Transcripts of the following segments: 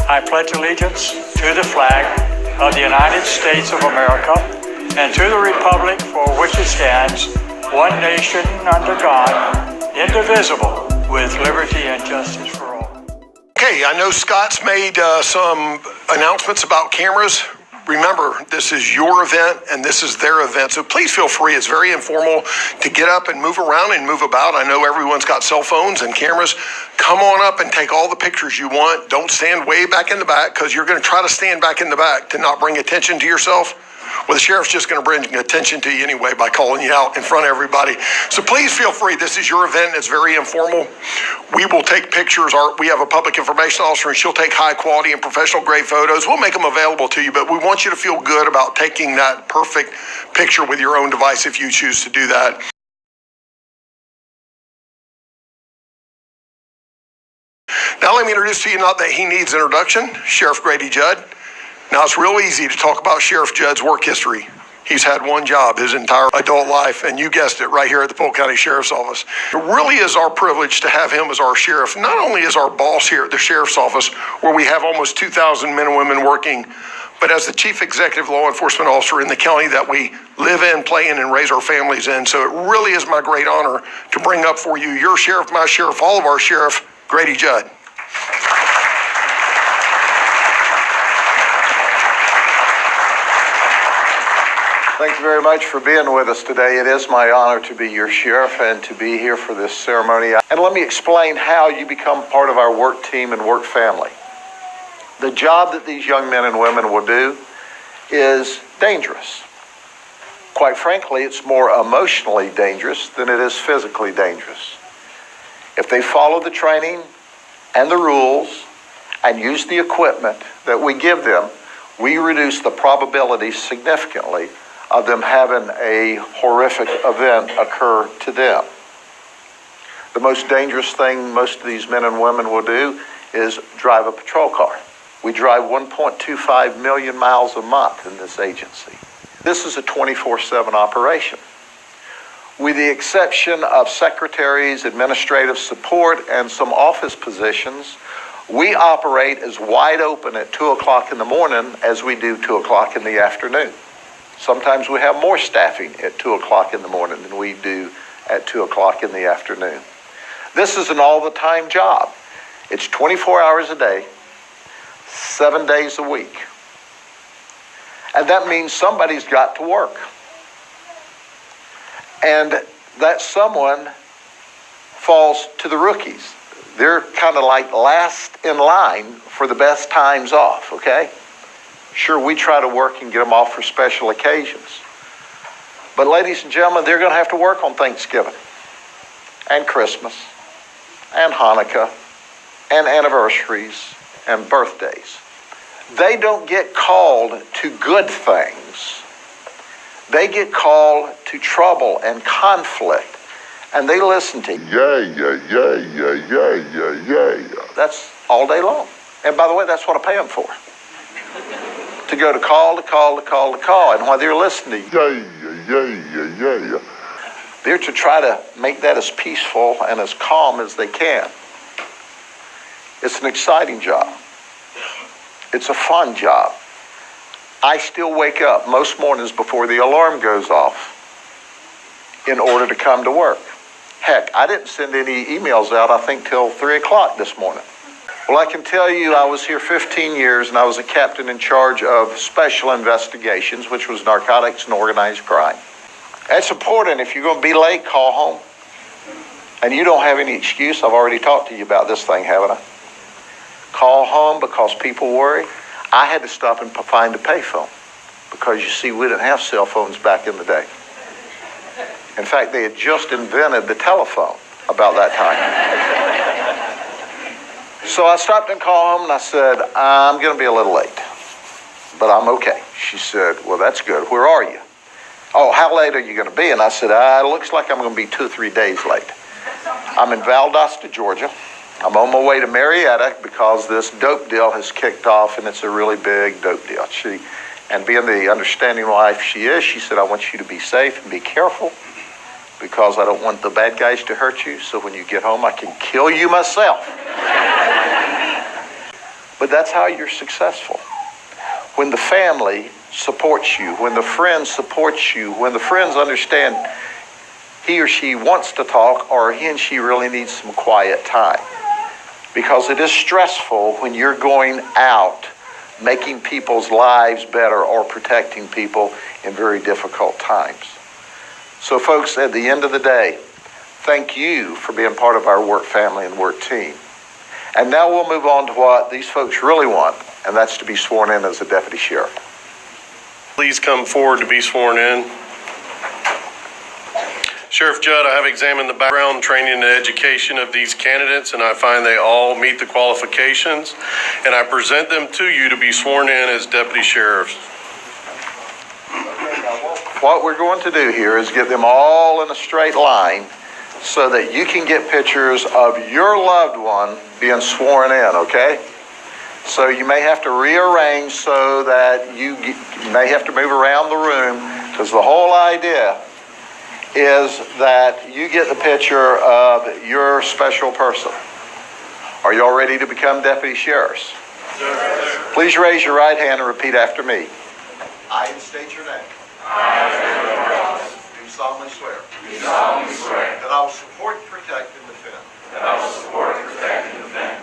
I pledge allegiance to the flag of the United States of America and to the republic for which it stands, one nation under God, indivisible, with liberty and justice for all. Okay, I know Scott's made some announcements about cameras. Remember, this is your event and this is their event, so please feel free. It's very informal to get up and move around and move about. I know everyone's got cell phones and cameras. Come on up and take all the pictures you want. Don't stand way back in the back, because you're going to try to stand back in the back to not bring attention to yourself. Well, the sheriff's just going to bring attention to you anyway by calling you out in front of everybody. So please feel free. This is your event. It's very informal. We will take pictures. We have a public information officer, and she'll take high quality and professional grade photos. We'll make them available to you, but we want you to feel good about taking that perfect picture with your own device if you choose to do that. Now let me introduce to you, not that he needs introduction, Sheriff Grady Judd. Now, it's real easy to talk about Sheriff Judd's work history. He's had one job his entire adult life, and you guessed it, right here at the Polk County Sheriff's Office. It really is our privilege to have him as our sheriff, not only as our boss here at the Sheriff's Office, where we have almost 2,000 men and women working, but as the Chief Executive Law Enforcement Officer in the county that we live in, play in, and raise our families in. So it really is my great honor to bring up for you your sheriff, my sheriff, all of our sheriff, Grady Judd. Thank you very much for being with us today. It is my honor to be your sheriff and to be here for this ceremony. And let me explain how you become part of our work team and work family. The job that these young men and women will do is dangerous. Quite frankly, it's more emotionally dangerous than it is physically dangerous. If they follow the training and the rules and use the equipment that we give them, we reduce the probability significantly of them having a horrific event occur to them. The most dangerous thing most of these men and women will do is drive a patrol car. We drive 1.25 million miles a month in this agency. This is a 24/7 operation. With the exception of secretaries, administrative support, and some office positions, we operate as wide open at 2 o'clock in the morning as we do 2 o'clock in the afternoon. Sometimes we have more staffing at 2 o'clock in the morning than we do at 2 o'clock in the afternoon. This is an all-the-time job. It's 24 hours a day, 7 days a week. And that means somebody's got to work. And that someone falls to the rookies. They're kind of like last in line for the best times off, okay? Sure, we try to work and get them off for special occasions. But ladies and gentlemen, they're going to have to work on Thanksgiving and Christmas and Hanukkah and anniversaries and birthdays. They don't get called to good things. They get called to trouble and conflict. And they listen to you. Yeah. That's all day long. And by the way, that's what I pay them for. To go to call. And while they're listening to you, they're to try to make that as peaceful and as calm as they can. It's an exciting job. It's a fun job. I still wake up most mornings before the alarm goes off in order to come to work. Heck, I didn't send any emails out, I think, till 3 o'clock this morning. Well, I can tell you I was here 15 years, and I was a captain in charge of special investigations, which was narcotics and organized crime. That's important. If you're going to be late, call home. And you don't have any excuse. I've already talked to you about this thing, haven't I? Call home because people worry. I had to stop and find a payphone because, you see, we didn't have cell phones back in the day. In fact, they had just invented the telephone about that time. So I stopped and called home and I said, I'm going to be a little late, but I'm okay. She said, well, that's good. Where are you? Oh, how late are you going to be? And I said, it looks like I'm going to be 2 or 3 days late. I'm in Valdosta, Georgia. I'm on my way to Marietta because this dope deal has kicked off, and it's a really big dope deal. And being the understanding wife she is, she said, I want you to be safe and be careful because I don't want the bad guys to hurt you. So when you get home, I can kill you myself. But that's how you're successful. When the family supports you, when the friends support you, when the friends understand he or she wants to talk or he and she really needs some quiet time. Because it is stressful when you're going out making people's lives better or protecting people in very difficult times. So folks, at the end of the day, thank you for being part of our work family and work team. And now we'll move on to what these folks really want, and that's to be sworn in as a deputy sheriff. Please come forward to be sworn in. Sheriff Judd, I have examined the background, training, and education of these candidates, and I find they all meet the qualifications, and I present them to you to be sworn in as deputy sheriffs. What we're going to do here is get them all in a straight line so that you can get pictures of your loved one being sworn in, okay? So you may have to rearrange so that you may have to move around the room, because the whole idea is that you get the picture of your special person. Are you all ready to become deputy sheriffs? Sir. Please raise your right hand and repeat after me. I state your name. Do solemnly swear. That I will support, protect, and defend. The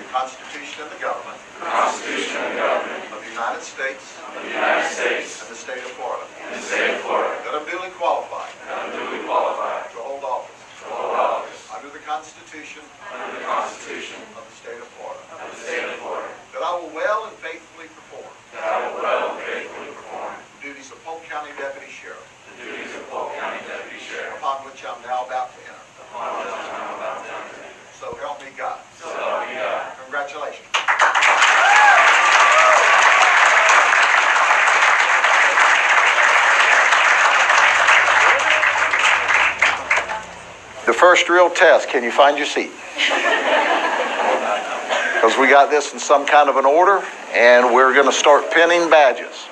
Constitution and the government. Of the United States. And the state of Florida. That I'm duly qualified. To hold office. Under the Constitution. Of the state of Florida. That I will well and faithfully perform. The duties of Polk County Deputy Sheriff. Upon which I'm now about to enter. So help me God. Congratulations. The first real test, can you find your seat? Because we got this in some kind of an order, and we're going to start pinning badges.